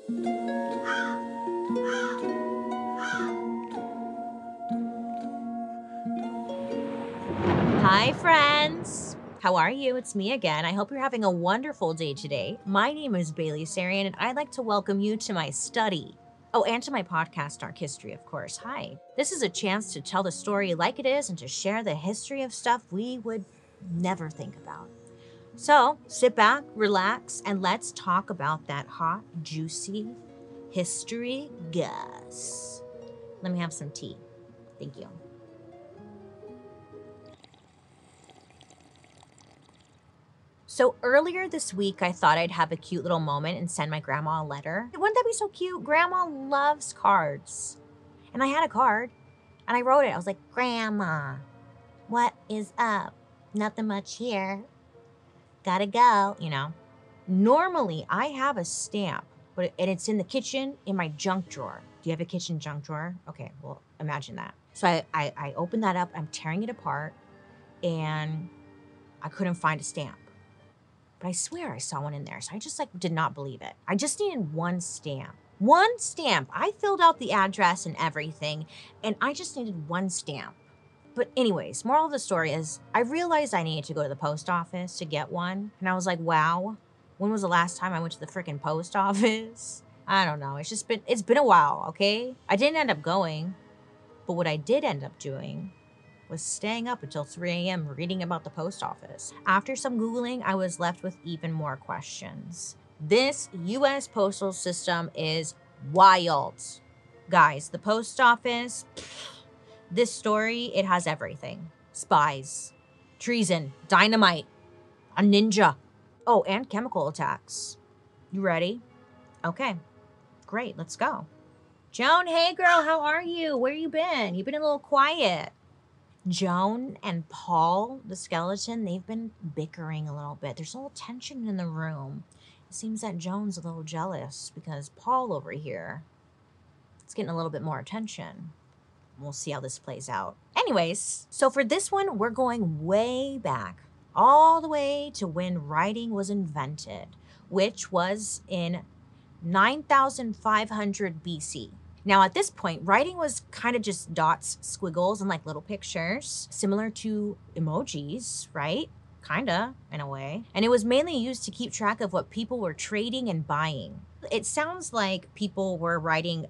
Hi, friends. How are you? It's me again. I hope you're having a wonderful day today. My name is Bailey Sarian, and I'd like to welcome you to my study. Oh, and to my podcast, Dark History, of course. Hi. This is a chance to tell the story like it is and to share the history of stuff we would never think about. So sit back, relax, and let's talk about that hot, juicy history gas. Let me have some tea. Thank you. So earlier this week, I thought I'd have a cute little moment and send my grandma a letter. Wouldn't that be so cute? Grandma loves cards. And I had a card and I wrote it. I was like, Grandma, what is up? Nothing much here. Gotta go, Normally, I have a stamp, and it's in the kitchen in my junk drawer. Do you have a kitchen junk drawer? Okay, well, imagine that. So I opened that up. I'm tearing it apart and I couldn't find a stamp. But I swear I saw one in there. So I just did not believe it. I just needed one stamp. One stamp. I filled out the address and everything, and I just needed one stamp. But anyways, moral of the story is I realized I needed to go to the post office to get one. And I was like, wow, when was the last time I went to the freaking post office? I don't know. It's been a while, okay? I didn't end up going, but what I did end up doing was staying up until 3 a.m. reading about the post office. After some Googling, I was left with even more questions. This U.S. postal system is wild. Guys, the post office, this story, it has everything. Spies, treason, dynamite, a ninja. Oh, and chemical attacks. You ready? Okay, great, let's go. Joan, hey girl, how are you? Where you been? You've been a little quiet. Joan and Paul, the skeleton, they've been bickering a little bit. There's a little tension in the room. It seems that Joan's a little jealous because Paul over here is getting a little bit more attention. We'll see how this plays out. Anyways, so for this one, we're going way back, all the way to when writing was invented, which was in 9,500 BC. Now, at this point, writing was kind of just dots, squiggles, and little pictures, similar to emojis, right? Kinda, in a way. And it was mainly used to keep track of what people were trading and buying. It sounds like people were writing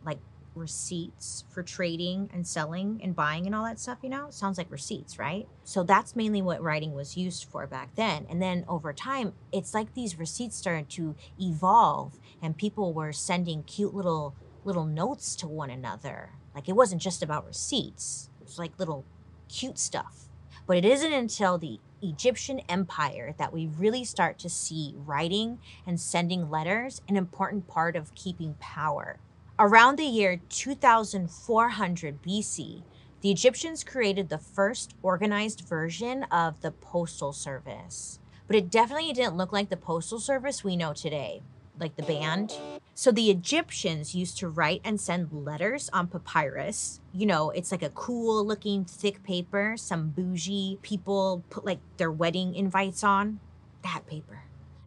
receipts for trading and selling and buying and all that stuff, It sounds like receipts, right? So that's mainly what writing was used for back then. And then over time, it's like these receipts started to evolve and people were sending cute little notes to one another. It wasn't just about receipts. It was little cute stuff. But it isn't until the Egyptian Empire that we really start to see writing and sending letters an important part of keeping power. Around the year 2400 BC, the Egyptians created the first organized version of the postal service. But it definitely didn't look like the postal service we know today, like the band. So the Egyptians used to write and send letters on papyrus. It's a cool looking thick paper some bougie people put their wedding invites on. That paper.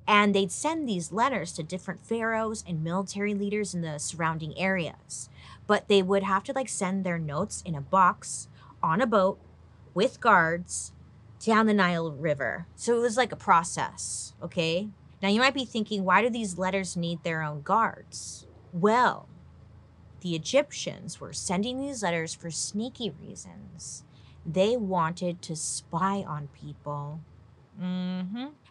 And they'd send these letters to different pharaohs and military leaders in the surrounding areas. But they would have to send their notes in a box on a boat with guards down the Nile River. So it was a process, okay? Now you might be thinking, why do these letters need their own guards? Well, the Egyptians were sending these letters for sneaky reasons. They wanted to spy on people.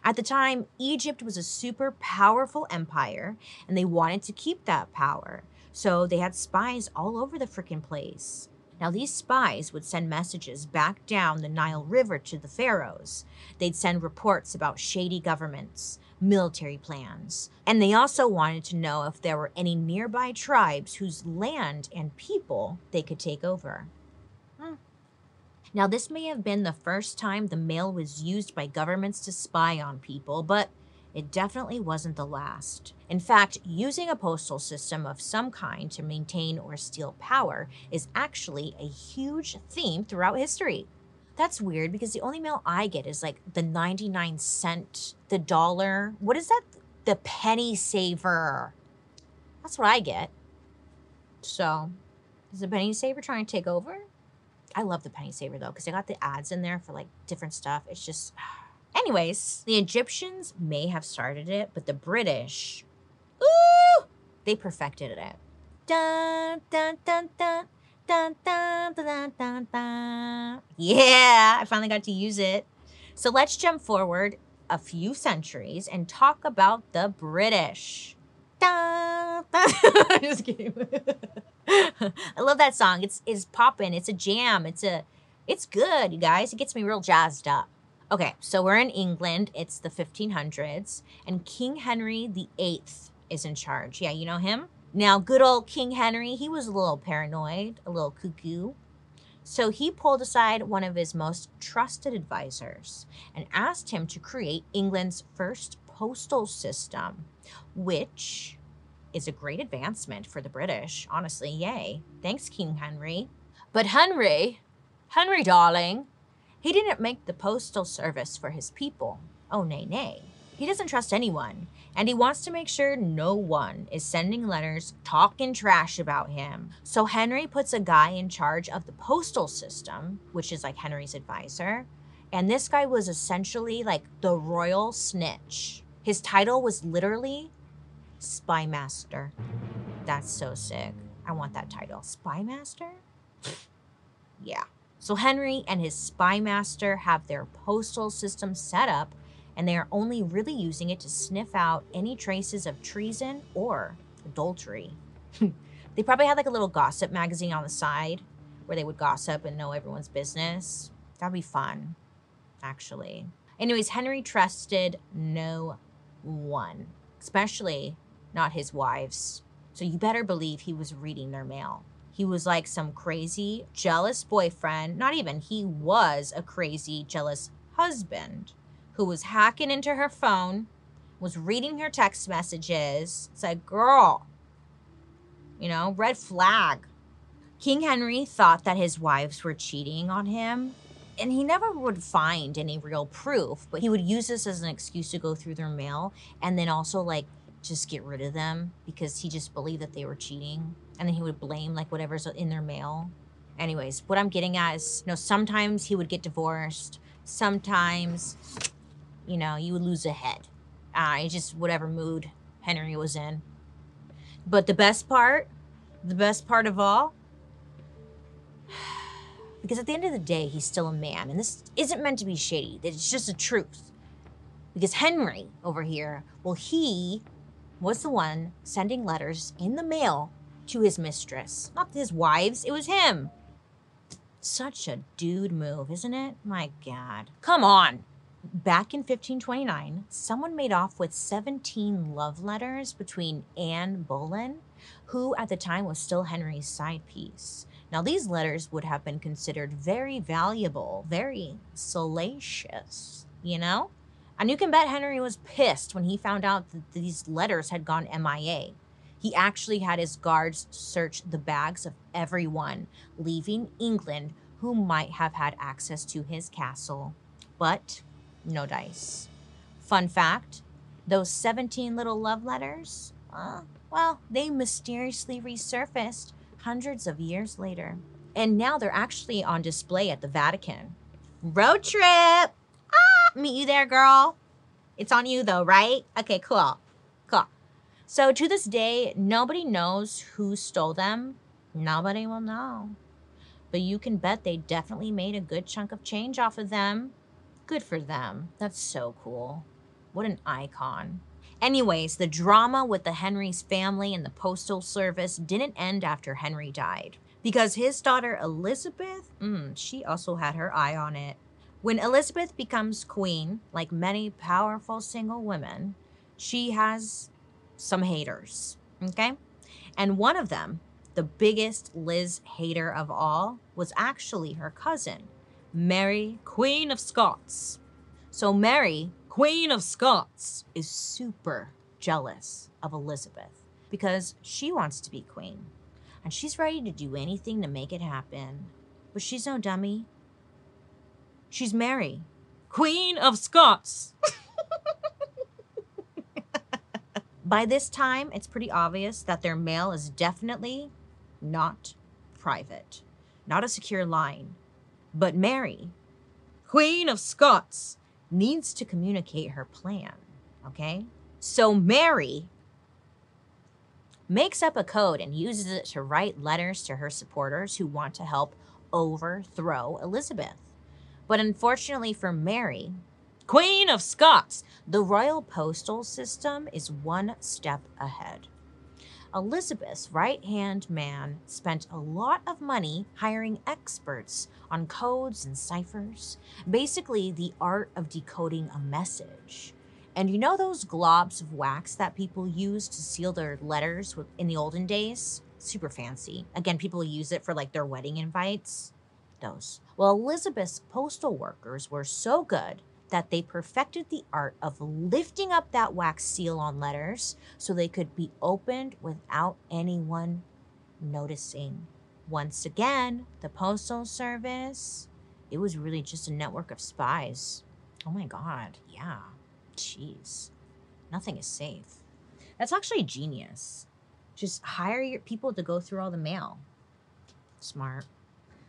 At the time, Egypt was a super powerful empire, and they wanted to keep that power. So they had spies all over the frickin' place. Now, these spies would send messages back down the Nile River to the pharaohs. They'd send reports about shady governments, military plans, and they also wanted to know if there were any nearby tribes whose land and people they could take over. Now, this may have been the first time the mail was used by governments to spy on people, but it definitely wasn't the last. In fact, using a postal system of some kind to maintain or steal power is actually a huge theme throughout history. That's weird because the only mail I get is the 99 cent, the dollar. What is that? The penny saver. That's what I get. So, is the penny saver trying to take over? I love the penny saver though, because they got the ads in there for like different stuff. It's just, anyways, the Egyptians may have started it, but the British, ooh, they perfected it. Dun, dun, dun, dun, dun, dun, dun, dun, dun. Yeah, I finally got to use it. So let's jump forward a few centuries and talk about the British. Dun, dun. Just kidding. I love that song. It's poppin'. It's a jam. It's good, you guys. It gets me real jazzed up. Okay, so we're in England. It's the 1500s, and King Henry VIII is in charge. Yeah, you know him? Now, good old King Henry, he was a little paranoid, a little cuckoo. So he pulled aside one of his most trusted advisors and asked him to create England's first postal system, which is a great advancement for the British. Honestly, yay. Thanks, King Henry. But Henry, darling, he didn't make the postal service for his people. Oh, nay, nay. He doesn't trust anyone, and he wants to make sure no one is sending letters talking trash about him. So Henry puts a guy in charge of the postal system, which is like Henry's advisor, and this guy was essentially like the royal snitch. His title was literally Spy Master. That's so sick. I want that title. Spy Master? Yeah. So Henry and his Spy Master have their postal system set up, and they are only really using it to sniff out any traces of treason or adultery. They probably had like a little gossip magazine on the side where they would gossip and know everyone's business. That'd be fun, actually. Anyways, Henry trusted no one, especially not his wives. So you better believe he was reading their mail. He was like some crazy, jealous boyfriend. Not even, he was a crazy, jealous husband who was hacking into her phone, was reading her text messages. It's like, girl, you know, red flag. King Henry thought that his wives were cheating on him, and he never would find any real proof, but he would use this as an excuse to go through their mail and then also like just get rid of them because he just believed that they were cheating. And then he would blame like whatever's in their mail. Anyways, what I'm getting at is, you know, sometimes he would get divorced. Sometimes, you know, you would lose a head. It's just whatever mood Henry was in. But the best part of all, because at the end of the day, he's still a man. And this isn't meant to be shady. It's just the truth. Because Henry over here, well, he was the one sending letters in the mail to his mistress. Not his wives, it was him. Such a dude move, isn't it? My God. Come on. Back in 1529, someone made off with 17 love letters between Anne Boleyn, who at the time was still Henry's side piece. Now, these letters would have been considered very valuable, very salacious, you know? And you can bet Henry was pissed when he found out that these letters had gone MIA. He actually had his guards search the bags of everyone leaving England who might have had access to his castle. But no dice. Fun fact, those 17 little love letters, well, they mysteriously resurfaced hundreds of years later. And now they're actually on display at the Vatican. Road trip! Meet you there, girl. It's on you though, right? Okay, cool. Cool. So to this day, nobody knows who stole them. Nobody will know. But you can bet they definitely made a good chunk of change off of them. Good for them. That's so cool. What an icon. Anyways, the drama with the Henry's family and the Postal Service didn't end after Henry died. Because his daughter Elizabeth, she also had her eye on it. When Elizabeth becomes queen, like many powerful single women, she has some haters, okay? And one of them, the biggest Liz hater of all, was actually her cousin, Mary, Queen of Scots. So Mary, Queen of Scots, is super jealous of Elizabeth because she wants to be queen. And she's ready to do anything to make it happen. But she's no dummy. She's Mary, Queen of Scots. By this time, it's pretty obvious that their mail is definitely not private, not a secure line. But Mary, Queen of Scots, needs to communicate her plan, okay? So Mary makes up a code and uses it to write letters to her supporters who want to help overthrow Elizabeth. But unfortunately for Mary, Queen of Scots, the royal postal system is one step ahead. Elizabeth's right-hand man spent a lot of money hiring experts on codes and ciphers, basically the art of decoding a message. And you know those globs of wax that people used to seal their letters in the olden days? Super fancy. Again, people use it for like their wedding invites. Those. Well, Elizabeth's postal workers were so good that they perfected the art of lifting up that wax seal on letters so they could be opened without anyone noticing. Once again, the Postal Service, it was really just a network of spies. Oh my God, yeah. Jeez. Nothing is safe. That's actually genius. Just hire your people to go through all the mail. Smart.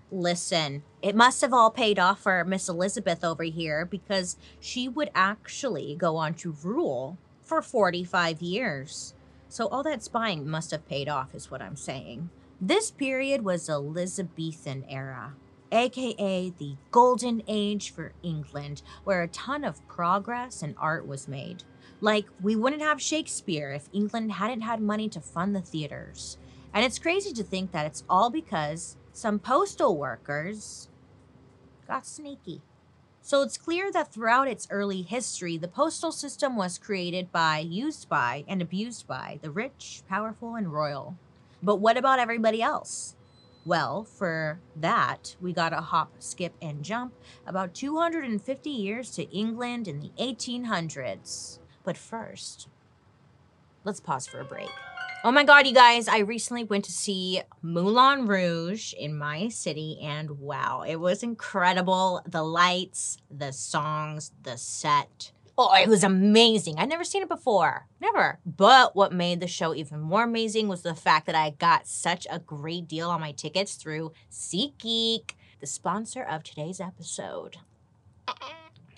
Listen, it must have all paid off for Miss Elizabeth over here because she would actually go on to rule for 45 years. So all that spying must have paid off is what I'm saying. This period was Elizabethan era, aka the golden age for England, where a ton of progress and art was made. Like, we wouldn't have Shakespeare if England hadn't had money to fund the theaters. And it's crazy to think that it's all because some postal workers got sneaky. So it's clear that throughout its early history, the postal system was created by, used by, and abused by the rich, powerful, and royal. But what about everybody else? Well, for that, we gotta hop, skip, and jump about 250 years to England in the 1800s. But first, let's pause for a break. Oh my God, you guys, I recently went to see Moulin Rouge in my city, and wow, it was incredible. The lights, the songs, the set. Oh, it was amazing. I'd never seen it before. Never. But what made the show even more amazing was the fact that I got such a great deal on my tickets through SeatGeek, the sponsor of today's episode.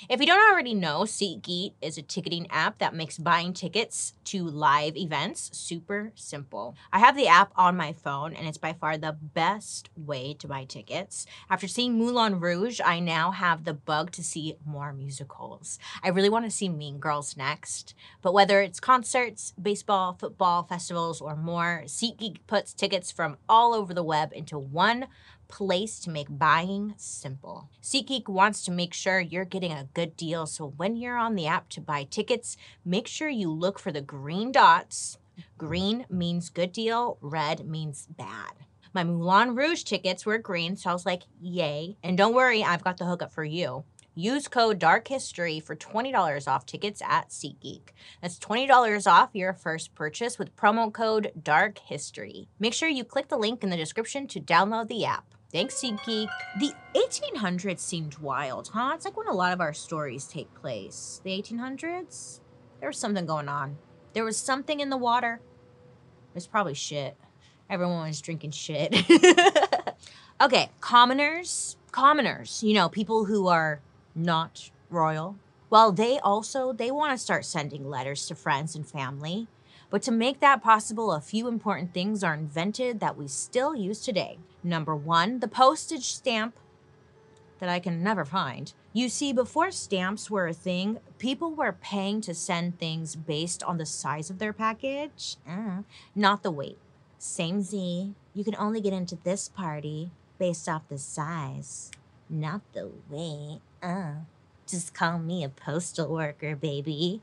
If you don't already know, SeatGeek is a ticketing app that makes buying tickets to live events super simple. I have the app on my phone, and it's by far the best way to buy tickets. After seeing Moulin Rouge, I now have the bug to see more musicals. I really want to see Mean Girls next. But whether it's concerts, baseball, football, festivals, or more, SeatGeek puts tickets from all over the web into one place to make buying simple. SeatGeek wants to make sure you're getting a good deal, so when you're on the app to buy tickets, make sure you look for the green dots. Green means good deal, red means bad. My Moulin Rouge tickets were green, so I was like, yay. And don't worry, I've got the hookup for you. Use code DARKHISTORY for $20 off tickets at SeatGeek. That's $20 off your first purchase with promo code DARKHISTORY. Make sure you click the link in the description to download the app. Thanks, SeatGeek. The 1800s seemed wild, huh? It's like when a lot of our stories take place. The 1800s? There was something going on. There was something in the water. There's probably shit. Everyone was drinking shit. Okay, commoners. Commoners, you know, people who are not royal. Well, they want to start sending letters to friends and family. But to make that possible, a few important things are invented that we still use today. Number one, the postage stamp that I can never find. You see, before stamps were a thing, people were paying to send things based on the size of their package, not the weight. Same Z, you can only get into this party based off the size, not the weight. Just call me a postal worker, baby.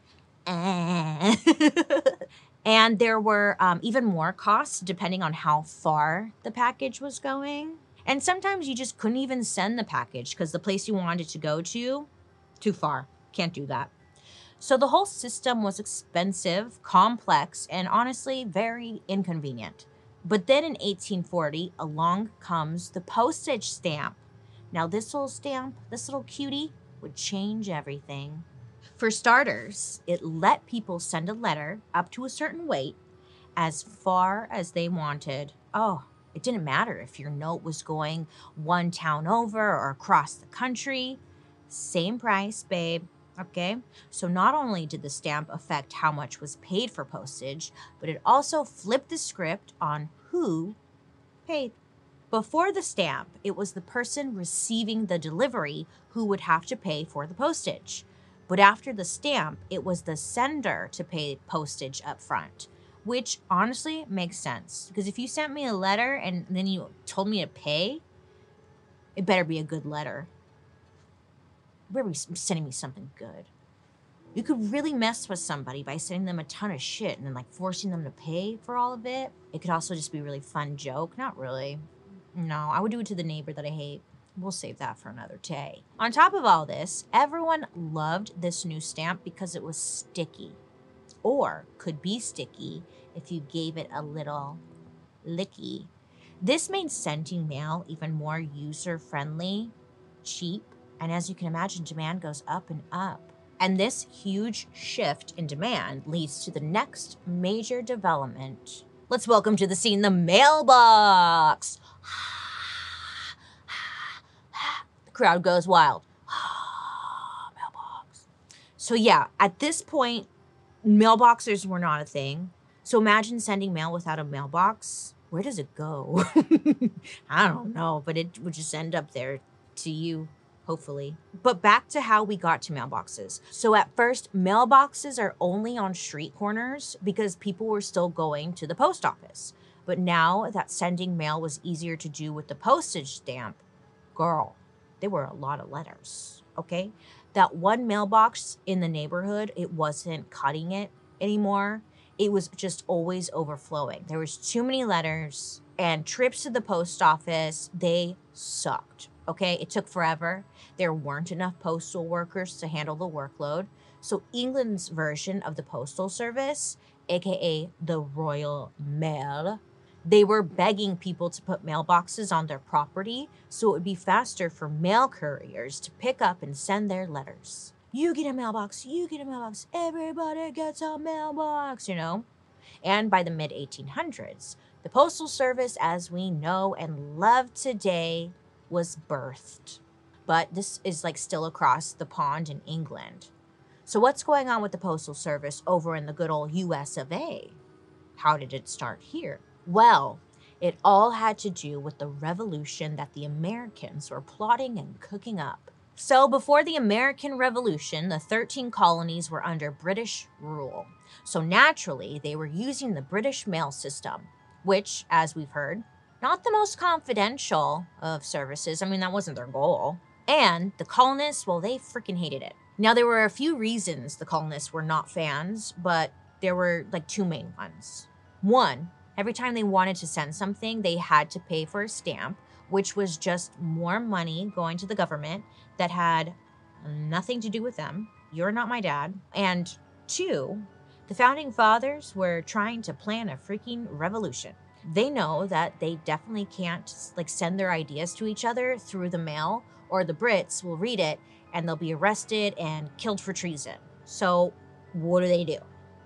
And there were even more costs depending on how far the package was going. And sometimes you just couldn't even send the package because the place you wanted to go to, too far. Can't do that. So the whole system was expensive, complex, and honestly, very inconvenient. But then in 1840, along comes the postage stamp. Now this little stamp, this little cutie, would change everything. For starters, it let people send a letter up to a certain weight as far as they wanted. Oh, it didn't matter if your note was going one town over or across the country. Same price, babe. Okay? So not only did the stamp affect how much was paid for postage, but it also flipped the script on who paid. Before the stamp, it was the person receiving the delivery who would have to pay for the postage. But after the stamp, it was the sender to pay postage up front, which honestly makes sense. Because if you sent me a letter and then you told me to pay, it better be a good letter. You better be sending me something good. You could really mess with somebody by sending them a ton of shit and then like forcing them to pay for all of it. It could also just be a really fun joke. Not really. No, I would do it to the neighbor that I hate. We'll save that for another day. On top of all this, everyone loved this new stamp because it was sticky, or could be sticky if you gave it a little licky. This made sending mail even more user-friendly, cheap, and as you can imagine, demand goes up and up. And this huge shift in demand leads to the next major development. Let's welcome to the scene the mailbox. The crowd goes wild. Mailbox. So yeah, at this point, mailboxes were not a thing. So imagine sending mail without a mailbox. Where does it go? I don't know, but it would just end up there to you, hopefully. But back to how we got to mailboxes. So at first, mailboxes are only on street corners because people were still going to the post office. But now that sending mail was easier to do with the postage stamp, girl, there were a lot of letters, okay? That one mailbox in the neighborhood, it wasn't cutting it anymore. It was just always overflowing. There was too many letters, and trips to the post office, they sucked, okay? It took forever. There weren't enough postal workers to handle the workload. So England's version of the postal service, aka the Royal Mail, they were begging people to put mailboxes on their property so it would be faster for mail couriers to pick up and send their letters. You get a mailbox, you get a mailbox, everybody gets a mailbox, you know? And by the mid-1800s, the Postal Service, as we know and love today, was birthed. But this is like still across the pond in England. So what's going on with the Postal Service over in the good old US of A? How did it start here? Well, it all had to do with the revolution that the Americans were plotting and cooking up. So before the American Revolution, the 13 colonies were under British rule. So naturally, they were using the British mail system, which, as we've heard, not the most confidential of services. I mean, that wasn't their goal. And the colonists, well, they freaking hated it. Now, there were a few reasons the colonists were not fans, but there were like two main ones. One, every time they wanted to send something, they had to pay for a stamp, which was just more money going to the government that had nothing to do with them. You're not my dad. And two, the founding fathers were trying to plan a freaking revolution. They know that they definitely can't like send their ideas to each other through the mail, or the Brits will read it and they'll be arrested and killed for treason. So what do?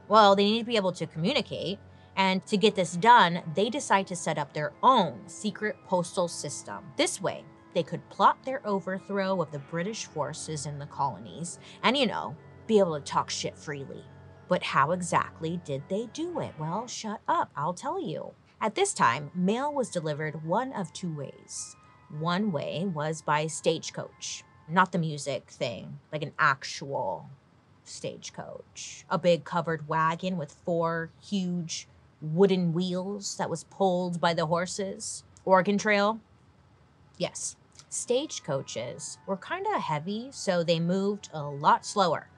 Well, they need to be able to communicate. And to get this done, they decide to set up their own secret postal system. This way, they could plot their overthrow of the British forces in the colonies and, you know, be able to talk shit freely. But how exactly did they do it? Well, shut up, I'll tell you. At this time, mail was delivered one of two ways. One way was by stagecoach, not the music thing, like an actual stagecoach. A big covered wagon with 4 huge wooden wheels that was pulled by the horses. Oregon Trail? Yes. Stagecoaches were kind of heavy, so they moved a lot slower.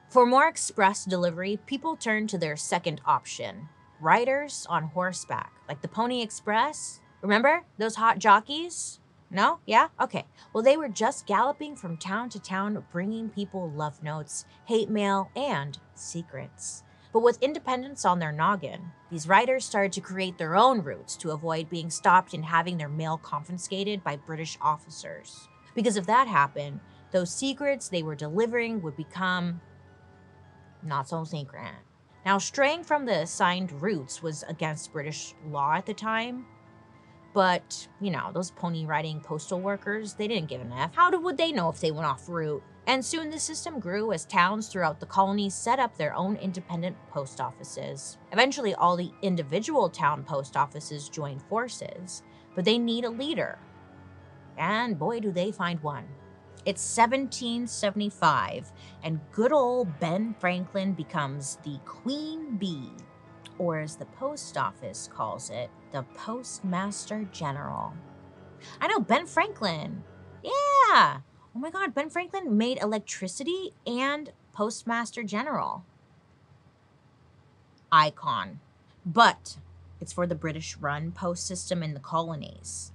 For more express delivery, people turned to their second option, riders on horseback, like the Pony Express. Remember those hot jockeys? No? Yeah? Okay. Well, they were just galloping from town to town, bringing people love notes, hate mail, and secrets. But with independence on their noggin, these riders started to create their own routes to avoid being stopped and having their mail confiscated by British officers. Because if that happened, those secrets they were delivering would become not so secret. Now, straying from the assigned routes was against British law at the time, but, those pony riding postal workers, they didn't give an F. Would they know if they went off route? And soon the system grew as towns throughout the colonies set up their own independent post offices. Eventually, all the individual town post offices joined forces, but they need a leader. And boy, do they find one. It's 1775, and good old Ben Franklin becomes the Queen Bee, or as the post office calls it, the Postmaster General. I know, Ben Franklin. Yeah. Oh my God, Ben Franklin made electricity and Postmaster General. Icon. But it's for the British-run post system in the colonies.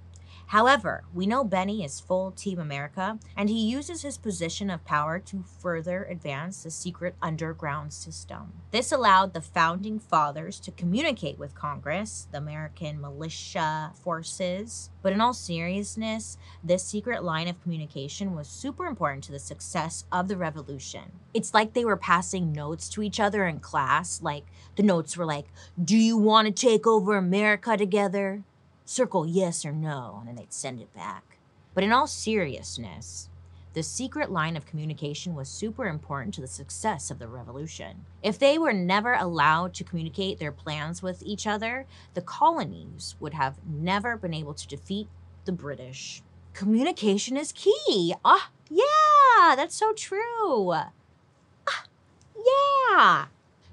However, we know Benny is full Team America, and he uses his position of power to further advance the secret underground system. This allowed the founding fathers to communicate with Congress, the American militia forces, but in all seriousness, this secret line of communication was super important to the success of the revolution. It's like they were passing notes to each other in class, like the notes were like, "Do you want to take over America together? Circle yes or no," and then they'd send it back. But in all seriousness, the secret line of communication was super important to the success of the revolution. If they were never allowed to communicate their plans with each other, the colonies would have never been able to defeat the British. Communication is key. Yeah, that's so true. Yeah.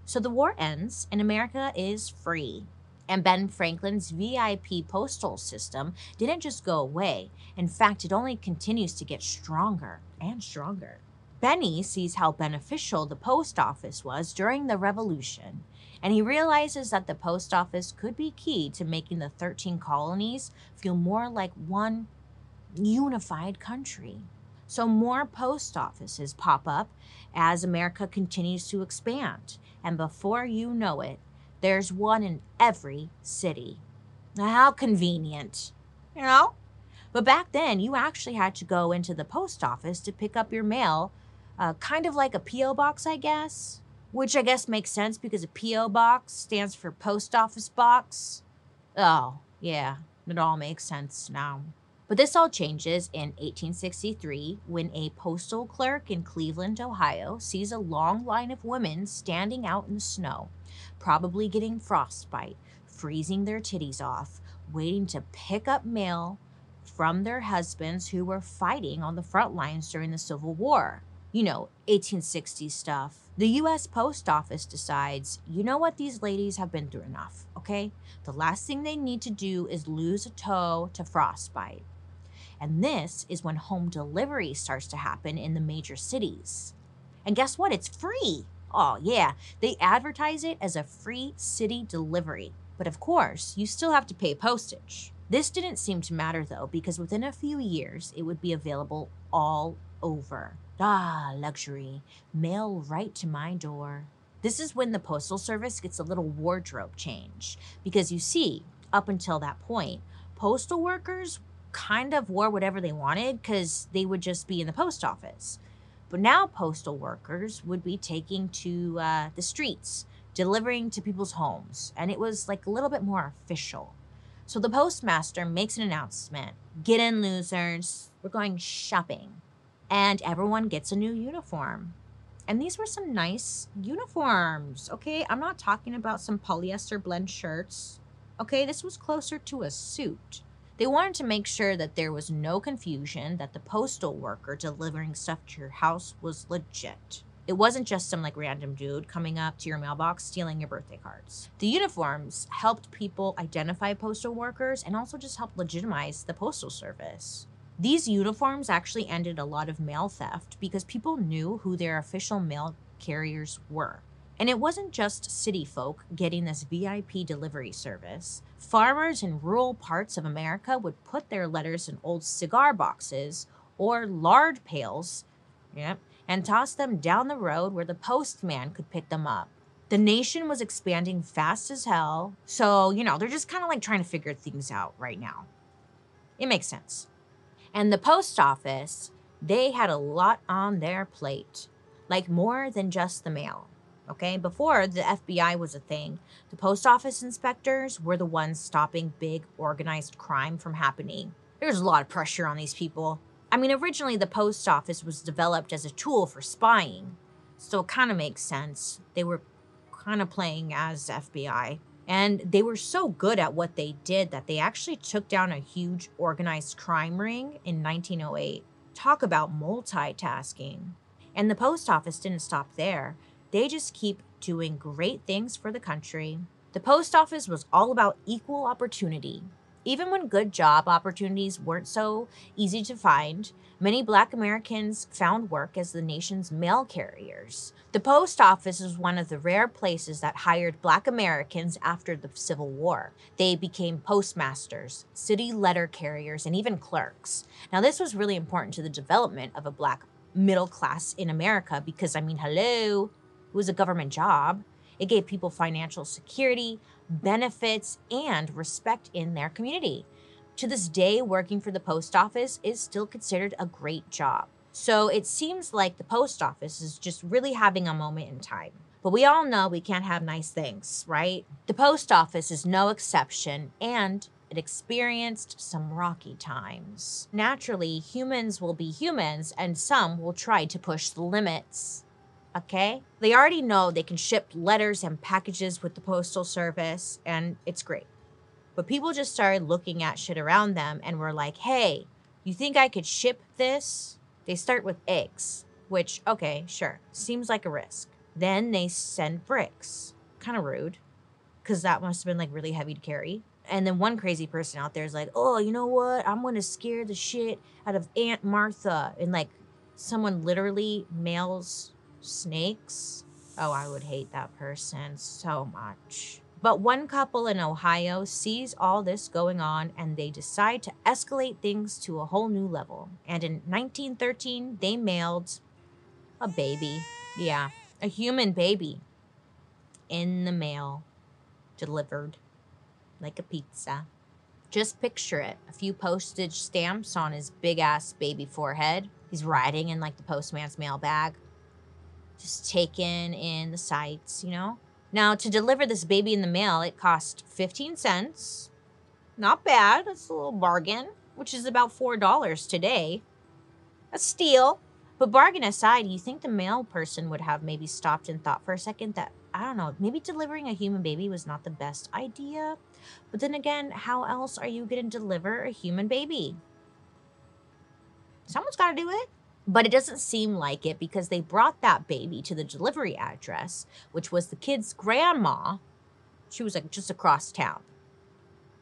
So the war ends and America is free. And Ben Franklin's VIP postal system didn't just go away. In fact, it only continues to get stronger and stronger. Benny sees how beneficial the post office was during the revolution, and he realizes that the post office could be key to making the 13 colonies feel more like one unified country. So more post offices pop up as America continues to expand, and before you know it, there's one in every city. How convenient, But back then, you actually had to go into the post office to pick up your mail, kind of like a P.O. box, I guess. Which I guess makes sense because a P.O. box stands for post office box. Oh, yeah, it all makes sense now. But this all changes in 1863 when a postal clerk in Cleveland, Ohio, sees a long line of women standing out in the snow, probably getting frostbite, freezing their titties off, waiting to pick up mail from their husbands who were fighting on the front lines during the Civil War. 1860s stuff. The U.S. Post Office decides, you know what, these ladies have been through enough, okay? The last thing they need to do is lose a toe to frostbite. And this is when home delivery starts to happen in the major cities. And guess what? It's free. Oh, yeah. They advertise it as a free city delivery. But of course, you still have to pay postage. This didn't seem to matter, though, because within a few years, it would be available all over. Luxury. Mail right to my door. This is when the Postal Service gets a little wardrobe change. Because you see, up until that point, postal workers kind of wore whatever they wanted because they would just be in the post office. But now postal workers would be taking to the streets, delivering to people's homes, and it was like a little bit more official. So the postmaster makes an announcement. Get in, losers. We're going shopping. And everyone gets a new uniform. And these were some nice uniforms, okay? I'm not talking about some polyester blend shirts. Okay, this was closer to a suit. They wanted to make sure that there was no confusion that the postal worker delivering stuff to your house was legit. It wasn't just some random dude coming up to your mailbox stealing your birthday cards. The uniforms helped people identify postal workers and also just helped legitimize the postal service. These uniforms actually ended a lot of mail theft because people knew who their official mail carriers were. And it wasn't just city folk getting this VIP delivery service. Farmers in rural parts of America would put their letters in old cigar boxes or lard pails, and toss them down the road where the postman could pick them up. The nation was expanding fast as hell, so, they're just kind of trying to figure things out right now. It makes sense. And the post office They had a lot on their plate, like more than just the mail. Okay, before the FBI was a thing, the post office inspectors were the ones stopping big organized crime from happening. There's a lot of pressure on these people. I mean, originally the post office was developed as a tool for spying, so it kind of makes sense. They were kind of playing as FBI. And they were so good at what they did that they actually took down a huge organized crime ring in 1908. Talk about multitasking. And the post office didn't stop there. They just keep doing great things for the country. The post office was all about equal opportunity. Even when good job opportunities weren't so easy to find, many Black Americans found work as the nation's mail carriers. The post office was one of the rare places that hired Black Americans after the Civil War. They became postmasters, city letter carriers, and even clerks. Now, this was really important to the development of a Black middle class in America because, I mean, hello, it was a government job. It gave people financial security, benefits, and respect in their community. To this day, working for the post office is still considered a great job. So it seems like the post office is just really having a moment in time. But we all know we can't have nice things, right? The post office is no exception, and it experienced some rocky times. Naturally, humans will be humans, and some will try to push the limits. Okay? They already know they can ship letters and packages with the postal service, and it's great. But people just started looking at shit around them and were like, hey, you think I could ship this? They start with eggs, which, okay, sure, seems like a risk. Then they send bricks. Kind of rude, because that must have been like really heavy to carry. And then one crazy person out there is like, oh, you know what? I'm going to scare the shit out of Aunt Martha. And like someone literally mails snakes. Oh, I would hate that person so much. But one couple in Ohio sees all this going on and they decide to escalate things to a whole new level. And in 1913, they mailed a baby. Yeah, a human baby in the mail, delivered like a pizza. Just picture it. A few postage stamps on his big-ass baby forehead. He's riding in like the postman's mail bag. Just taking in the sights, you know? Now, to deliver this baby in the mail, it cost 15 cents. Not bad. That's a little bargain, which is about $4 today. A steal. But bargain aside, you think the mail person would have maybe stopped and thought for a second that, I don't know, maybe delivering a human baby was not the best idea? But then again, how else are you going to deliver a human baby? Someone's got to do it. But it doesn't seem like it because they brought that baby to the delivery address, which was the kid's grandma. She was like just across town.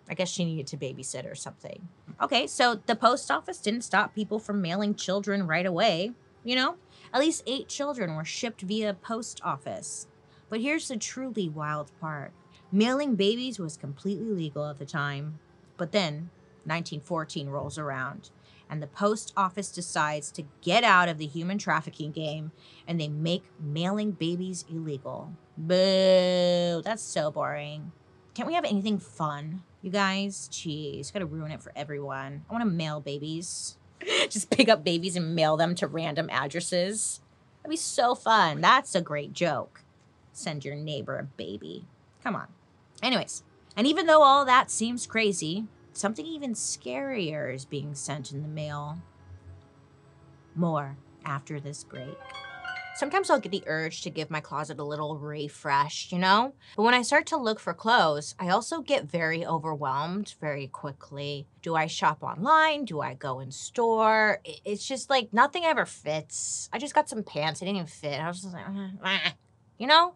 I guess she needed to babysit or something. Okay, so the post office didn't stop people from mailing children right away. You know, at least 8 children were shipped via post office. But here's the truly wild part. Mailing babies was completely legal at the time. But then 1914 rolls around and the post office decides to get out of the human trafficking game and they make mailing babies illegal. Boo, that's so boring. Can't we have anything fun, you guys? Jeez, gotta ruin it for everyone. I wanna mail babies. Just pick up babies and mail them to random addresses. That'd be so fun. That's a great joke. Send your neighbor a baby. Come on. Anyways, and even though all that seems crazy, something even scarier is being sent in the mail. More after this break. Sometimes I'll get the urge to give my closet a little refresh, you know? But when I start to look for clothes, I also get very overwhelmed very quickly. Do I shop online? Do I go in store? It's just like nothing ever fits. I just got some pants. They didn't even fit. I was just like, you know?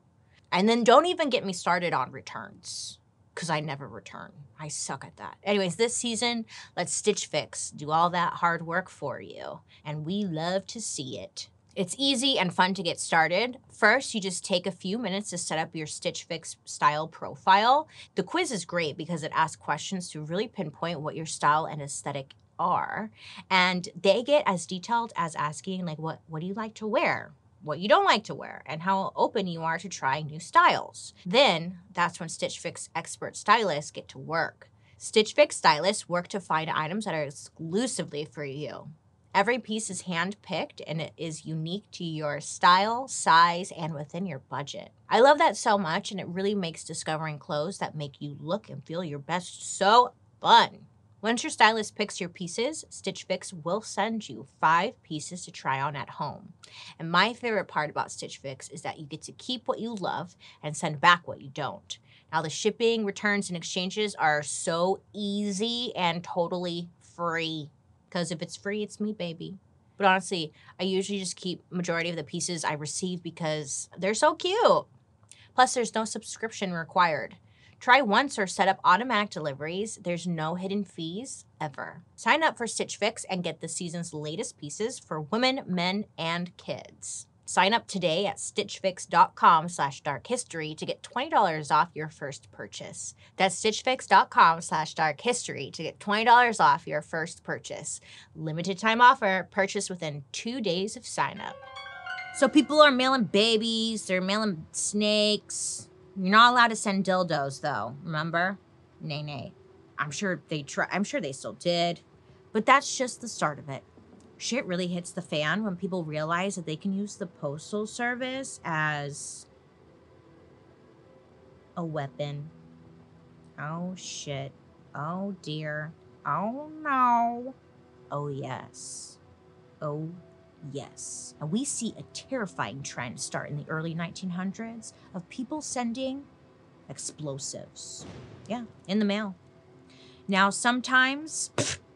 And then don't even get me started on returns, because I never return. I suck at that. Anyways, this season, let's Stitch Fix do all that hard work for you. And we love to see it. It's easy and fun to get started. First, you just take a few minutes to set up your Stitch Fix style profile. The quiz is great because it asks questions to really pinpoint what your style and aesthetic are. And they get as detailed as asking, like, what do you like to wear? What you don't like to wear, and how open you are to trying new styles. Then, that's when Stitch Fix expert stylists get to work. Stitch Fix stylists work to find items that are exclusively for you. Every piece is hand-picked and it is unique to your style, size, and within your budget. I love that so much, and it really makes discovering clothes that make you look and feel your best so fun. Once your stylist picks your pieces, Stitch Fix will send you 5 pieces to try on at home. And my favorite part about Stitch Fix is that you get to keep what you love and send back what you don't. Now, the shipping, returns, and exchanges are so easy and totally free. Because if it's free, it's me, baby. But honestly, I usually just keep majority of the pieces I receive because they're so cute. Plus, there's no subscription required. Try once or set up automatic deliveries. There's no hidden fees ever. Sign up for Stitch Fix and get the season's latest pieces for women, men, and kids. Sign up today at stitchfix.com/darkhistory to get $20 off your first purchase. That's stitchfix.com/darkhistory to get $20 off your first purchase. Limited time offer, purchase within 2 days of sign up. So people are mailing babies, they're mailing snakes. You're not allowed to send dildos though, remember? Nay. I'm sure they still did. But that's just the start of it. Shit really hits the fan when people realize that they can use the Postal Service as a weapon. Oh shit. Oh dear. Oh no. Oh yes. Oh yes. And we see a terrifying trend start in the early 1900s of people sending explosives. Yeah, in the mail. Now, sometimes,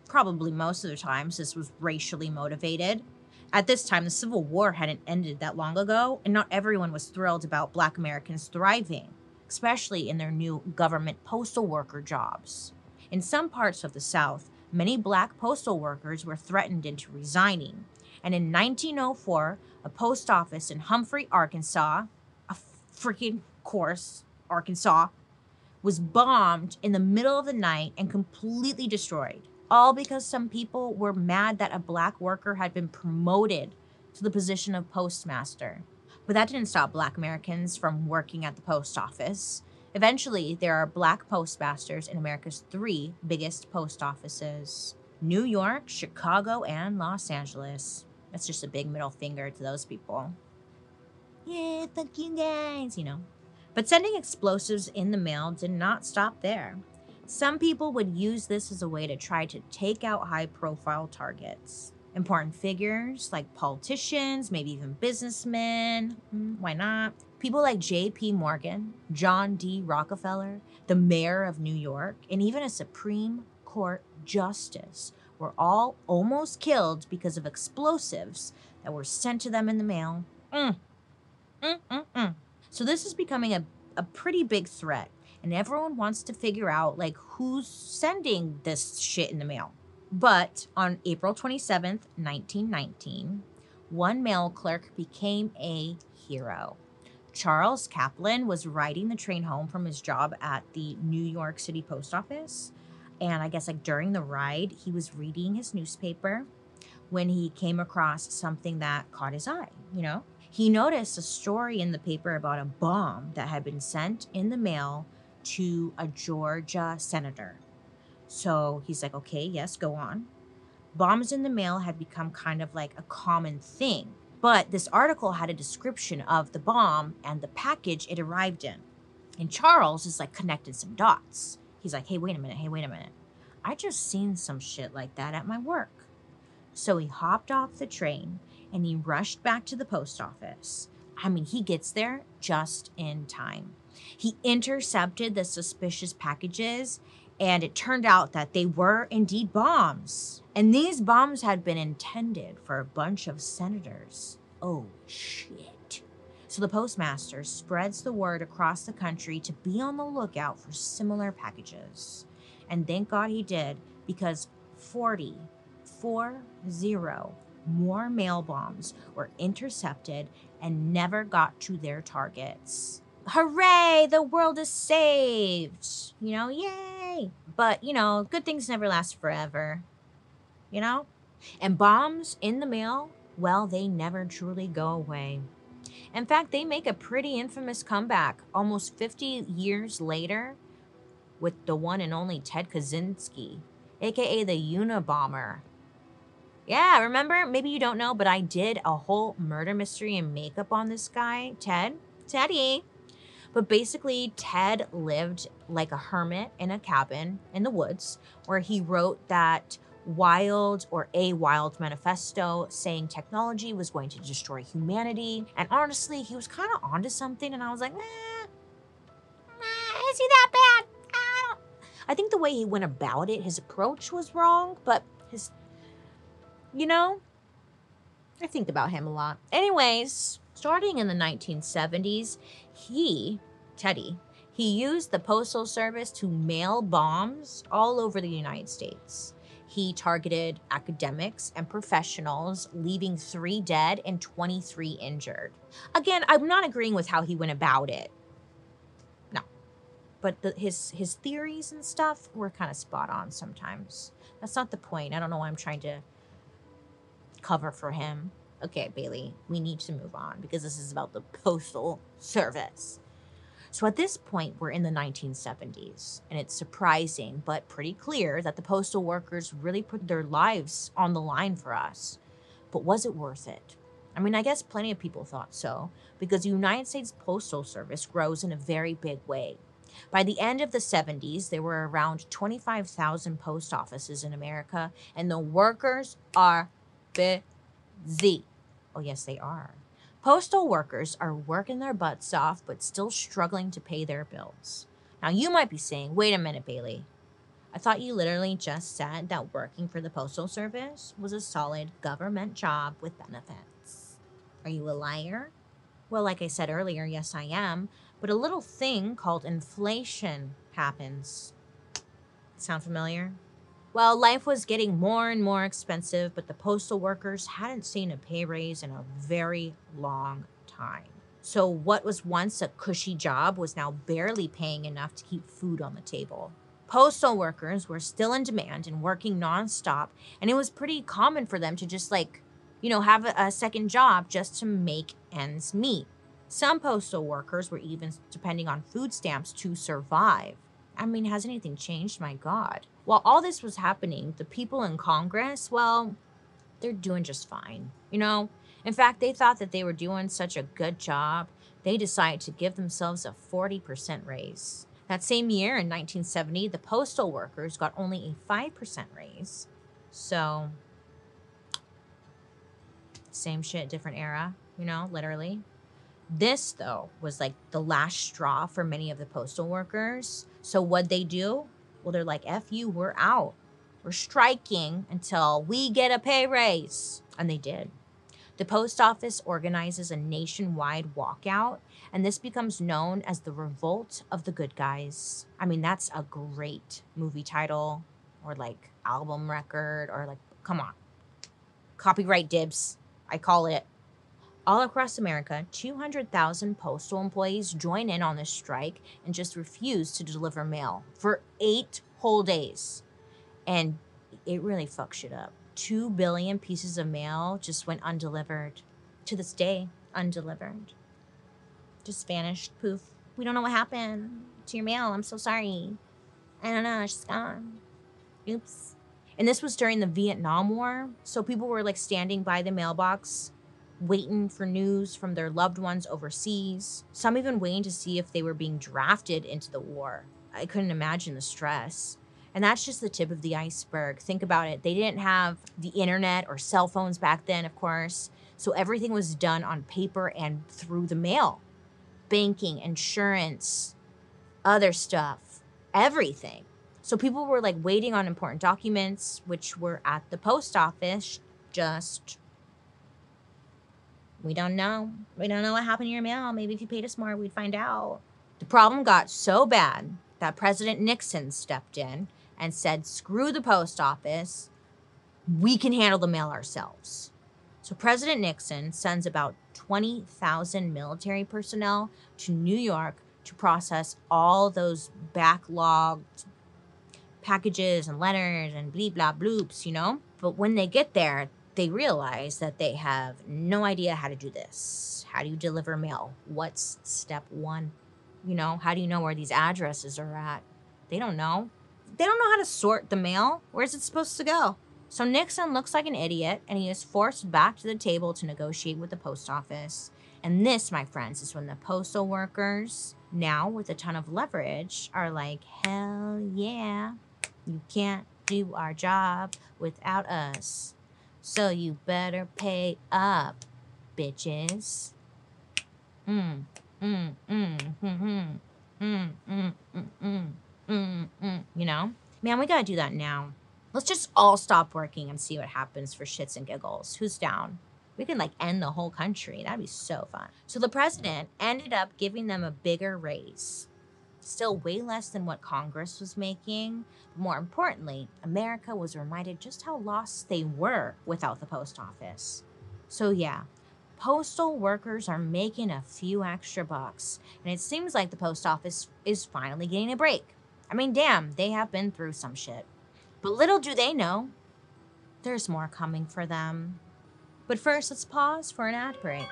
probably most of the times, this was racially motivated. At this time, the Civil War hadn't ended that long ago, and not everyone was thrilled about Black Americans thriving, especially in their new government postal worker jobs. In some parts of the South, many Black postal workers were threatened into resigning. And in 1904, a post office in Humphrey, Arkansas, Arkansas, was bombed in the middle of the night and completely destroyed. All because some people were mad that a Black worker had been promoted to the position of postmaster. But that didn't stop Black Americans from working at the post office. Eventually, there are Black postmasters in America's 3 biggest post offices: New York, Chicago, and Los Angeles. That's just a big middle finger to those people. Yeah, fuck you guys, But sending explosives in the mail did not stop there. Some people would use this as a way to try to take out high-profile targets. Important figures like politicians, maybe even businessmen. Why not? People like J.P. Morgan, John D. Rockefeller, the mayor of New York, and even a Supreme Court justice were all almost killed because of explosives that were sent to them in the mail. So this is becoming a pretty big threat, and everyone wants to figure out, who's sending this shit in the mail. But on April 27th, 1919, one mail clerk became a hero. Charles Kaplan was riding the train home from his job at the New York City Post Office, and I guess during the ride, he was reading his newspaper when he came across something that caught his eye, He noticed a story in the paper about a bomb that had been sent in the mail to a Georgia senator. So he's like, okay, yes, go on. Bombs in the mail had become kind of like a common thing. But this article had a description of the bomb and the package it arrived in. And Charles is connecting some dots. He's like, hey, wait a minute. I just seen some shit like that at my work. So he hopped off the train and he rushed back to the post office. He gets there just in time. He intercepted the suspicious packages, and it turned out that they were indeed bombs. And these bombs had been intended for a bunch of senators. Oh, shit. So the postmaster spreads the word across the country to be on the lookout for similar packages. And thank God he did, because 40 more mail bombs were intercepted and never got to their targets. Hooray! The world is saved! Yay! But, good things never last forever. And bombs in the mail, well, they never truly go away. In fact, they make a pretty infamous comeback almost 50 years later with the one and only Ted Kaczynski, aka the Unabomber. Yeah, remember? Maybe you don't know, but I did a whole murder mystery and makeup on this guy, Teddy. But basically, Ted lived like a hermit in a cabin in the woods where he wrote that wild manifesto saying technology was going to destroy humanity. And honestly, he was kind of onto something. And I was like, is he that bad? I think the way he went about it, his approach was wrong, but you know, I think about him a lot. Anyways, starting in the 1970s, Teddy, he used the Postal Service to mail bombs all over the United States. He targeted academics and professionals, leaving 3 dead and 23 injured. Again, I'm not agreeing with how he went about it. No. But his theories and stuff were kind of spot on sometimes. That's not the point. I don't know why I'm trying to cover for him. Okay, Bailey, we need to move on because this is about the Postal Service. So at this point, we're in the 1970s, and it's surprising but pretty clear that the postal workers really put their lives on the line for us. But was it worth it? I mean, I guess plenty of people thought so, because the United States Postal Service grows in a very big way. By the end of the 70s, there were around 25,000 post offices in America, and the workers are busy. Oh, yes, they are. Postal workers are working their butts off, but still struggling to pay their bills. Now, you might be saying, wait a minute, Bailey. I thought you literally just said that working for the Postal Service was a solid government job with benefits. Are you a liar? Well, like I said earlier, yes, I am. But a little thing called inflation happens. Sound familiar? Well, life was getting more and more expensive, but the postal workers hadn't seen a pay raise in a very long time. So what was once a cushy job was now barely paying enough to keep food on the table. Postal workers were still in demand and working nonstop, and it was pretty common for them to just have a second job just to make ends meet. Some postal workers were even depending on food stamps to survive. I mean, has anything changed? My God. While all this was happening, the people in Congress, well, they're doing just fine. In fact, they thought that they were doing such a good job, they decided to give themselves a 40% raise. That same year, in 1970, the postal workers got only a 5% raise. So, same shit, different era, literally. This, though, was like the last straw for many of the postal workers. So what'd they do? Well, they're like, F you, we're out. We're striking until we get a pay raise. And they did. The post office organizes a nationwide walkout, and this becomes known as the Revolt of the Good Guys. I mean, that's a great movie title or like album record or like, come on. Copyright dibs, I call it. All across America, 200,000 postal employees join in on this strike and just refuse to deliver mail for 8 whole days. And it really fucks shit up. 2 billion pieces of mail just went undelivered. To this day, undelivered. Just vanished. Poof. We don't know what happened to your mail. I'm so sorry. I don't know. It's just gone. Oops. And this was during the Vietnam War. So people were like standing by the mailbox waiting for news from their loved ones overseas. Some even waiting to see if they were being drafted into the war. I couldn't imagine the stress. And that's just the tip of the iceberg. Think about it. They didn't have the internet or cell phones back then, of course. So everything was done on paper and through the mail. Banking, insurance, other stuff, everything. So people were like waiting on important documents, which were at the post office. We don't know. We don't know what happened to your mail. Maybe if you paid us more, we'd find out. The problem got so bad that President Nixon stepped in and said, screw the post office. We can handle the mail ourselves. So President Nixon sends about 20,000 military personnel to New York to process all those backlogged packages and letters and blee blah bloops, But when they get there, they realize that they have no idea how to do this. How do you deliver mail? What's step 1? How do you know where these addresses are at? They don't know. They don't know how to sort the mail. Where's it supposed to go? So Nixon looks like an idiot, and he is forced back to the table to negotiate with the post office. And this, my friends, is when the postal workers, now with a ton of leverage, are like, hell yeah, you can't do our job without us. So you better pay up, bitches. You know? Man, we gotta do that now. Let's just all stop working and see what happens for shits and giggles. Who's down? We can like end the whole country. That'd be so fun. So the president ended up giving them a bigger raise. Still way less than what Congress was making. But more importantly, America was reminded just how lost they were without the post office. So yeah, postal workers are making a few extra bucks, and it seems like the post office is finally getting a break. I mean, damn, they have been through some shit. But little do they know, there's more coming for them. But first, let's pause for an ad break.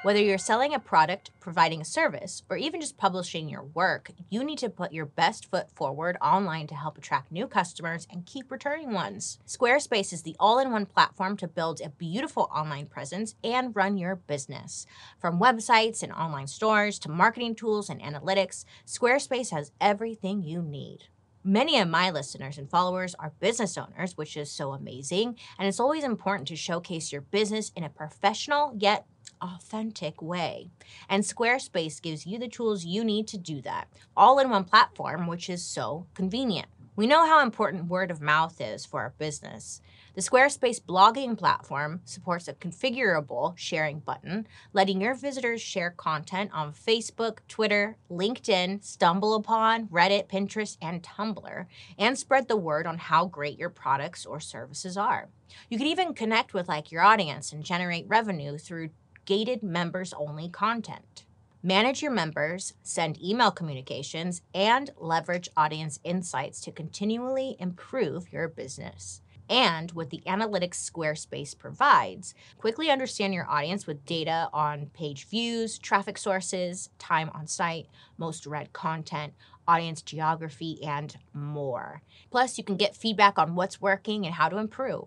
Whether you're selling a product, providing a service, or even just publishing your work, you need to put your best foot forward online to help attract new customers and keep returning ones. Squarespace is the all-in-one platform to build a beautiful online presence and run your business. From websites and online stores to marketing tools and analytics, Squarespace has everything you need. Many of my listeners and followers are business owners, which is so amazing, and it's always important to showcase your business in a professional yet authentic way. And Squarespace gives you the tools you need to do that, all in one platform, which is so convenient. We know how important word of mouth is for our business. The Squarespace blogging platform supports a configurable sharing button, letting your visitors share content on Facebook, Twitter, LinkedIn, StumbleUpon, Reddit, Pinterest, and Tumblr, and spread the word on how great your products or services are. You can even connect with your audience and generate revenue through gated members-only content. Manage your members, send email communications, and leverage audience insights to continually improve your business. And with the analytics Squarespace provides, quickly understand your audience with data on page views, traffic sources, time on site, most read content, audience geography, and more. Plus, you can get feedback on what's working and how to improve.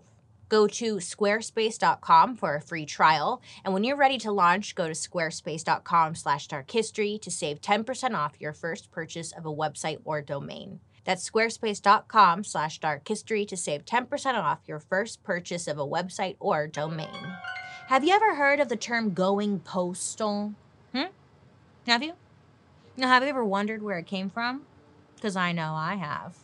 Go to squarespace.com for a free trial. And when you're ready to launch, go to squarespace.com/darkhistory to save 10% off your first purchase of a website or domain. That's squarespace.com/darkhistory to save 10% off your first purchase of a website or domain. Have you ever heard of the term going postal? Have you? Now, have you ever wondered where it came from? Because I know I have.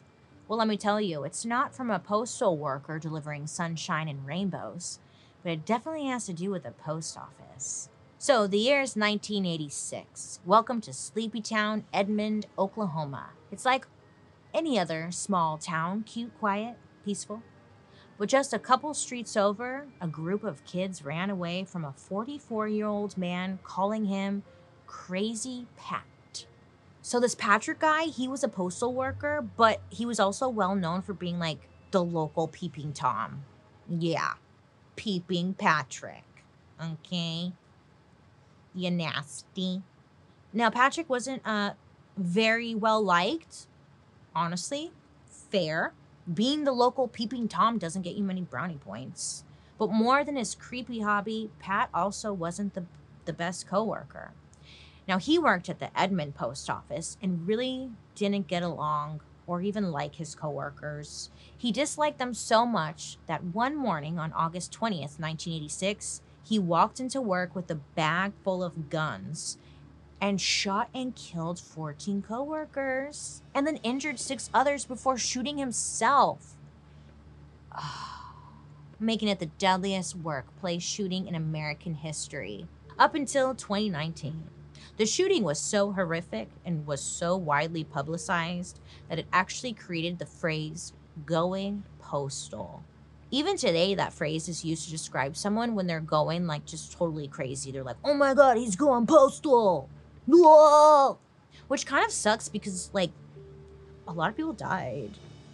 Well, let me tell you, it's not from a postal worker delivering sunshine and rainbows, but it definitely has to do with the post office. So, the year is 1986. Welcome to Sleepytown, Edmond, Oklahoma. It's like any other small town, cute, quiet, peaceful. But just a couple streets over, a group of kids ran away from a 44-year-old man calling him Crazy Pat. So this Patrick guy, he was a postal worker, but he was also well known for being the local peeping Tom. Yeah, peeping Patrick. Okay? You nasty. Now, Patrick wasn't very well liked, honestly. Fair. Being the local peeping Tom doesn't get you many brownie points. But more than his creepy hobby, Pat also wasn't the best coworker. Now, he worked at the Edmond post office and really didn't get along or even like his coworkers. He disliked them so much that one morning on August 20th, 1986, he walked into work with a bag full of guns and shot and killed 14 coworkers and then injured 6 others before shooting himself. Making it the deadliest workplace shooting in American history up until 2019. The shooting was so horrific and was so widely publicized that it actually created the phrase going postal. Even today, that phrase is used to describe someone when they're going just totally crazy. They're like, oh my God, he's going postal. Whoa! Which kind of sucks because a lot of people died.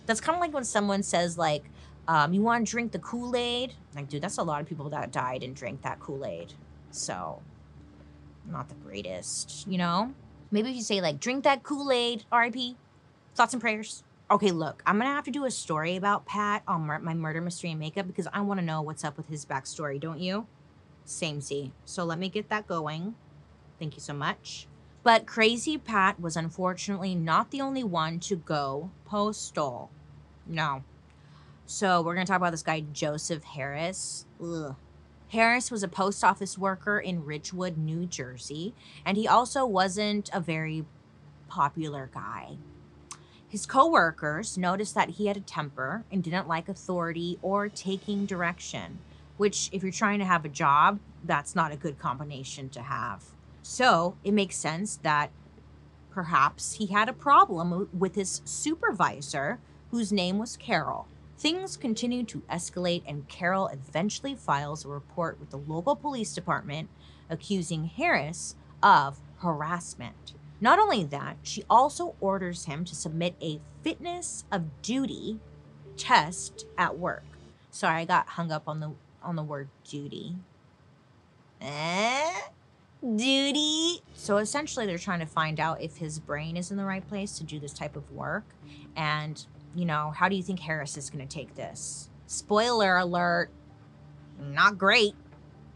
That's kind of like when someone says you want to drink the Kool-Aid? Dude, that's a lot of people that died and drank that Kool-Aid. So, not the greatest, you know? Maybe if you say drink that Kool-Aid, R.I.P., thoughts and prayers. Okay, look, I'm gonna have to do a story about Pat on my murder mystery and makeup because I want to know what's up with his backstory, don't you? Same Z. So let me get that going. Thank you so much. But Crazy Pat was unfortunately not the only one to go postal. No. So we're going to talk about this guy, Joseph Harris. Ugh. Harris was a post office worker in Ridgewood, New Jersey, and he also wasn't a very popular guy. His coworkers noticed that he had a temper and didn't like authority or taking direction, which, if you're trying to have a job, that's not a good combination to have. So it makes sense that perhaps he had a problem with his supervisor, whose name was Carol. Things continued to escalate, and Carol eventually files a report with the local police department accusing Harris of harassment. Not only that, she also orders him to submit a fitness of duty test at work. Sorry, I got hung up on the word duty. Duty. So essentially, they're trying to find out if his brain is in the right place to do this type of work. And, how do you think Harris is going to take this? Spoiler alert, not great.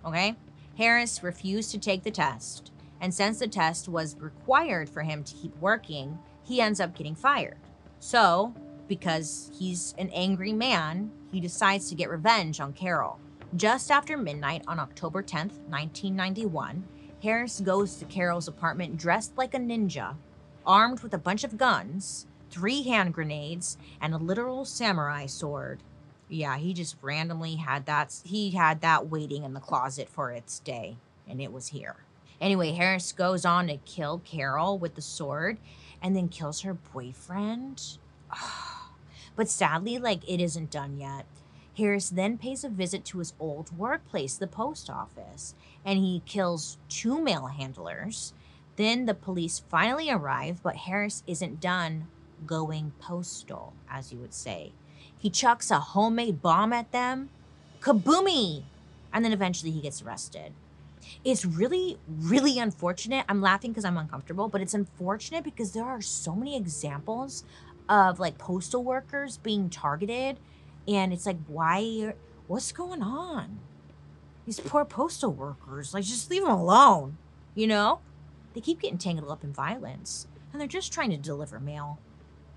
Okay? Harris refused to take the test. And since the test was required for him to keep working, he ends up getting fired. So, because he's an angry man, he decides to get revenge on Carol. Just after midnight on October 10th, 1991, Harris goes to Carol's apartment dressed like a ninja, armed with a bunch of guns, 3 hand grenades, and a literal samurai sword. Yeah, he just randomly had that. He had that waiting in the closet for its day, and it was here. Anyway, Harris goes on to kill Carol with the sword and then kills her boyfriend. But sadly, it isn't done yet. Harris then pays a visit to his old workplace, the post office, and he kills 2 mail handlers. Then the police finally arrive, but Harris isn't done going postal, as you would say. He chucks a homemade bomb at them. Kaboomy! And then eventually he gets arrested. It's really, really unfortunate. I'm laughing because I'm uncomfortable, but it's unfortunate because there are so many examples of postal workers being targeted. And it's what's going on? These poor postal workers, just leave them alone. They keep getting tangled up in violence, and they're just trying to deliver mail.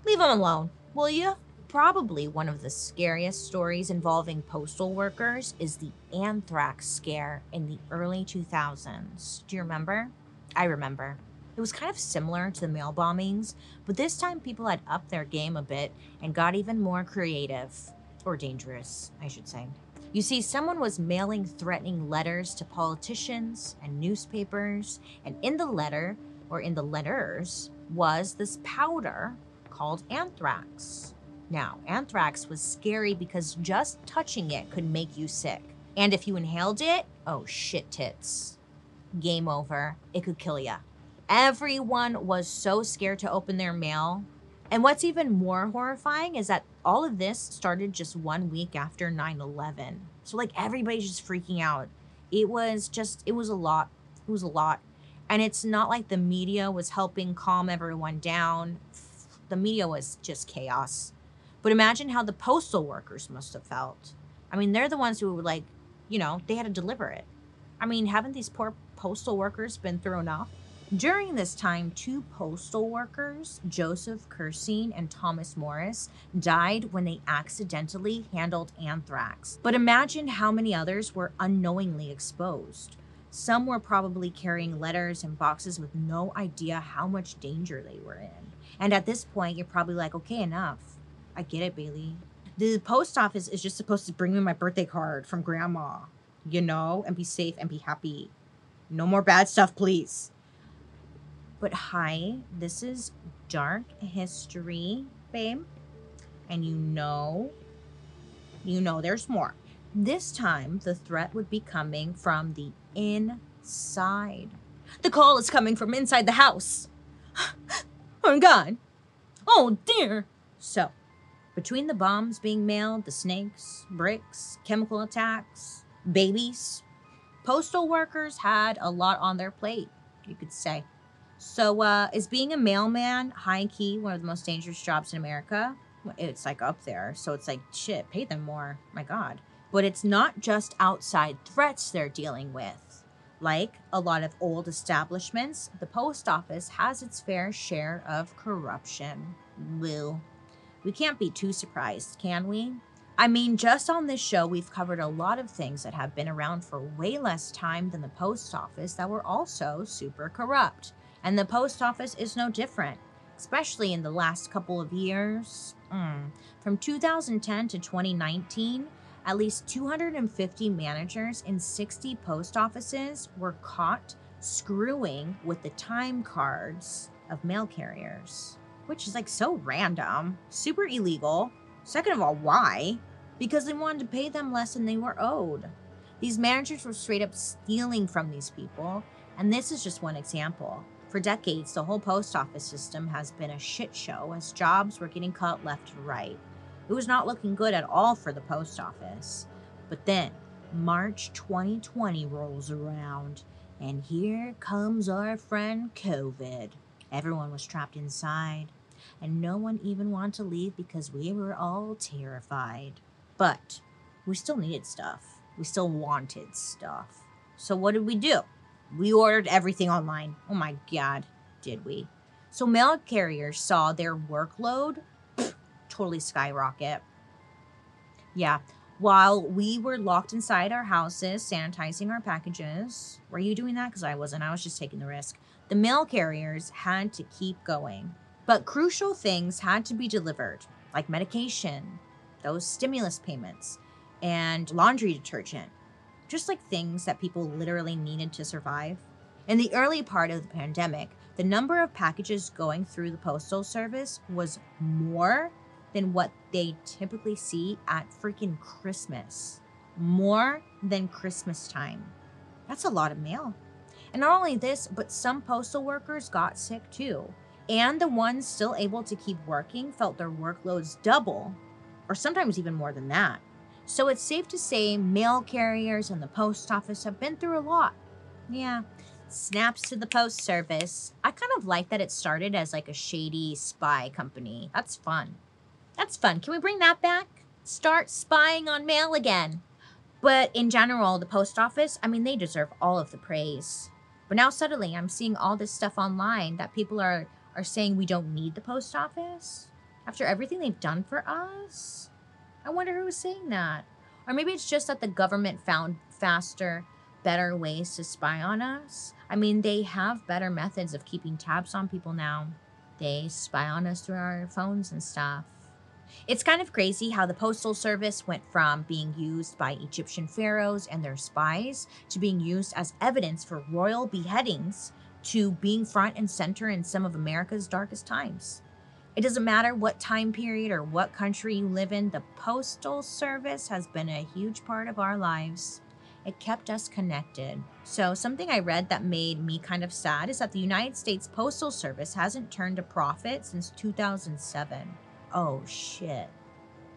Leave them alone, will you? Probably one of the scariest stories involving postal workers is the anthrax scare in the early 2000s. Do you remember? I remember. It was kind of similar to the mail bombings, but this time people had upped their game a bit and got even more creative. Or dangerous, I should say. You see, someone was mailing threatening letters to politicians and newspapers, and in the letter, or in the letters, was this powder called anthrax. Now, anthrax was scary because just touching it could make you sick. And if you inhaled it, oh shit tits. Game over. It could kill ya. Everyone was so scared to open their mail. And what's even more horrifying is that all of this started just 1 week after 9/11. So everybody's just freaking out. It was a lot. It was a lot. And it's not like the media was helping calm everyone down. The media was just chaos. But imagine how the postal workers must have felt. I mean, they're the ones who were they had to deliver it. I mean, haven't these poor postal workers been through enough? During this time, 2 postal workers, Joseph Cursine and Thomas Morris, died when they accidentally handled anthrax. But imagine how many others were unknowingly exposed. Some were probably carrying letters and boxes with no idea how much danger they were in. And at this point, you're probably like, okay, enough. I get it, Bailey. The post office is just supposed to bring me my birthday card from grandma, and be safe and be happy. No more bad stuff, please. But hi, this is dark history, babe. And there's more. This time, the threat would be coming from the inside. The call is coming from inside the house. Oh, God. Oh, dear. So, between the bombs being mailed, the snakes, bricks, chemical attacks, babies, postal workers had a lot on their plate, you could say. So, is being a mailman high-key one of the most dangerous jobs in America? It's like up there. So it's like, shit, pay them more. My God. But it's not just outside threats they're dealing with. Like a lot of old establishments, the post office has its fair share of corruption. Boo. We can't be too surprised, can we? I mean, just on this show, we've covered a lot of things that have been around for way less time than the post office that were also super corrupt. And the post office is no different, especially in the last couple of years. From 2010 to 2019, at least 250 managers in 60 post offices were caught screwing with the time cards of mail carriers, which is like so random, super illegal. Second of all, why? Because they wanted to pay them less than they were owed. These managers were straight up stealing from these people, and this is just one example. For decades, the whole post office system has been a shit show as jobs were getting cut left and right. It was not looking good at all for the post office. But then, March 2020 rolls around, and here comes our friend COVID. Everyone was trapped inside, and no one even wanted to leave because we were all terrified. But we still needed stuff. We still wanted stuff. So what did we do? We ordered everything online. Oh my God, did we? So mail carriers saw their workload totally skyrocket. Yeah, while we were locked inside our houses, sanitizing our packages. Were you doing that? Because I wasn't. I was just taking the risk. The mail carriers had to keep going. But crucial things had to be delivered, like medication, those stimulus payments, and laundry detergent. Just like things that people literally needed to survive. In the early part of the pandemic, the number of packages going through the Postal Service was more than what they typically see at freaking Christmas. More than Christmas time. That's a lot of mail. And not only this, but some postal workers got sick too. And the ones still able to keep working felt their workloads double, or sometimes even more than that. So it's safe to say mail carriers and the post office have been through a lot. Yeah, snaps to the post service. I kind of like that it started as like a shady spy company. That's fun. That's fun. Can we bring that back? Start spying on mail again. But in general, the post office, I mean, they deserve all of the praise. But now suddenly I'm seeing all this stuff online that people are saying we don't need the post office after everything they've done for us. I wonder who was saying that. Or maybe it's just that the government found faster, better ways to spy on us. I mean, they have better methods of keeping tabs on people now. They spy on us through our phones and stuff. It's kind of crazy how the Postal Service went from being used by Egyptian pharaohs and their spies to being used as evidence for royal beheadings to being front and center in some of America's darkest times. It doesn't matter what time period or what country you live in, the Postal Service has been a huge part of our lives. It kept us connected. So something I read that made me kind of sad is that the United States Postal Service hasn't turned a profit since 2007. Oh shit.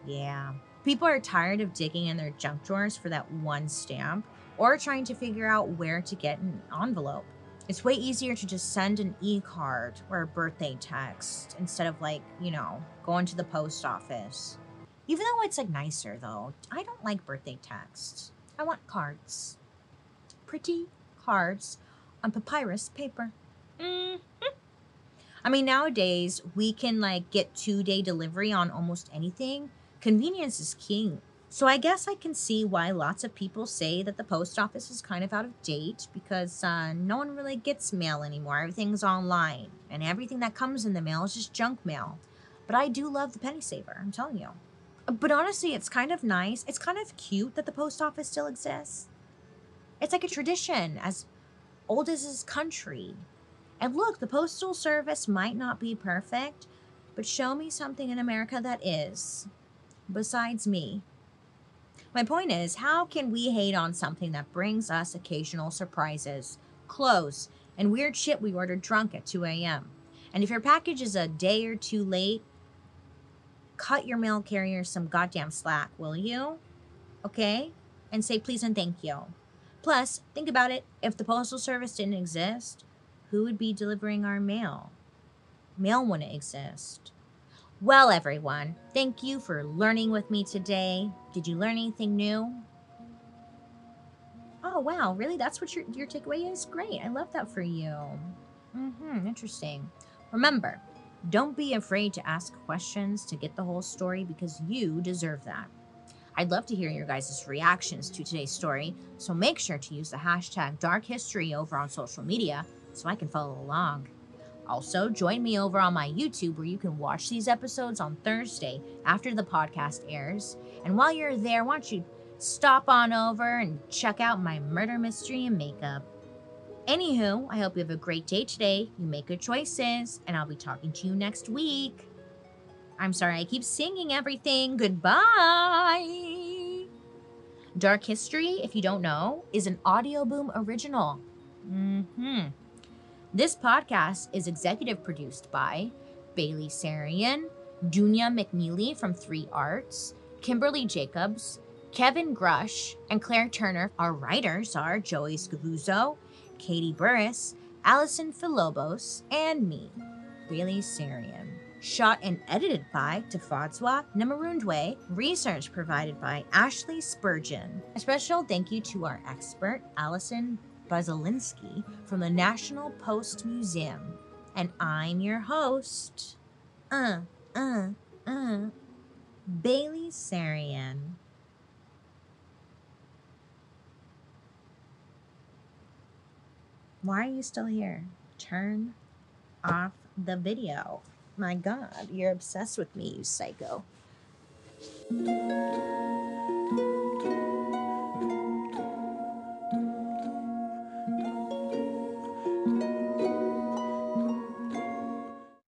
Yeah. People are tired of digging in their junk drawers for that one stamp or trying to figure out where to get an envelope. It's way easier to just send an e-card or a birthday text instead of going to the post office. Even though it's nicer though, I don't like birthday texts. I want cards. Pretty cards on papyrus paper. I mean, nowadays we can get 2-day delivery on almost anything. Convenience is king. So I guess I can see why lots of people say that the post office is kind of out of date because no one really gets mail anymore. Everything's online and everything that comes in the mail is just junk mail. But I do love the penny saver, I'm telling you. But honestly, it's kind of nice. It's kind of cute that the post office still exists. It's like a tradition as old as this country. And look, the Postal Service might not be perfect, but show me something in America that is. Besides me. My point is, how can we hate on something that brings us occasional surprises, clothes, and weird shit we ordered drunk at 2 a.m.? And if your package is a day or two late, cut your mail carrier some goddamn slack, will you? Okay? And say please and thank you. Plus, think about it. If the Postal Service didn't exist, who would be delivering our mail? Mail wouldn't exist. Well, everyone, thank you for learning with me today. Did you learn anything new? Oh, wow, really? That's what your takeaway is? Great. I love that for you. Interesting. Remember, don't be afraid to ask questions to get the whole story because you deserve that. I'd love to hear your guys' reactions to today's story, so make sure to use the hashtag Dark History over on social media so I can follow along. Also, join me over on my YouTube where you can watch these episodes on Thursday after the podcast airs. And while you're there, why don't you stop on over and check out my murder mystery and makeup. Anywho, I hope you have a great day today. You make good choices, and I'll be talking to you next week. I'm sorry I keep singing everything. Goodbye. Dark History, if you don't know, is an Audio Boom original. This podcast is executive produced by Bailey Sarian, Dunya McNeely from 3 Arts, Kimberly Jacobs, Kevin Grush, and Claire Turner. Our writers are Joey Scavuzzo, Katie Burris, Allison Philobos, and me, Bailey Sarian. Shot and edited by Tafadzwa Namarundwe. Research provided by Ashley Spurgeon. A special thank you to our expert, Allison Bazelinski from the National Post Museum. And I'm your host, Bailey Sarian. Why are you still here? Turn off the video. My God, you're obsessed with me, you psycho.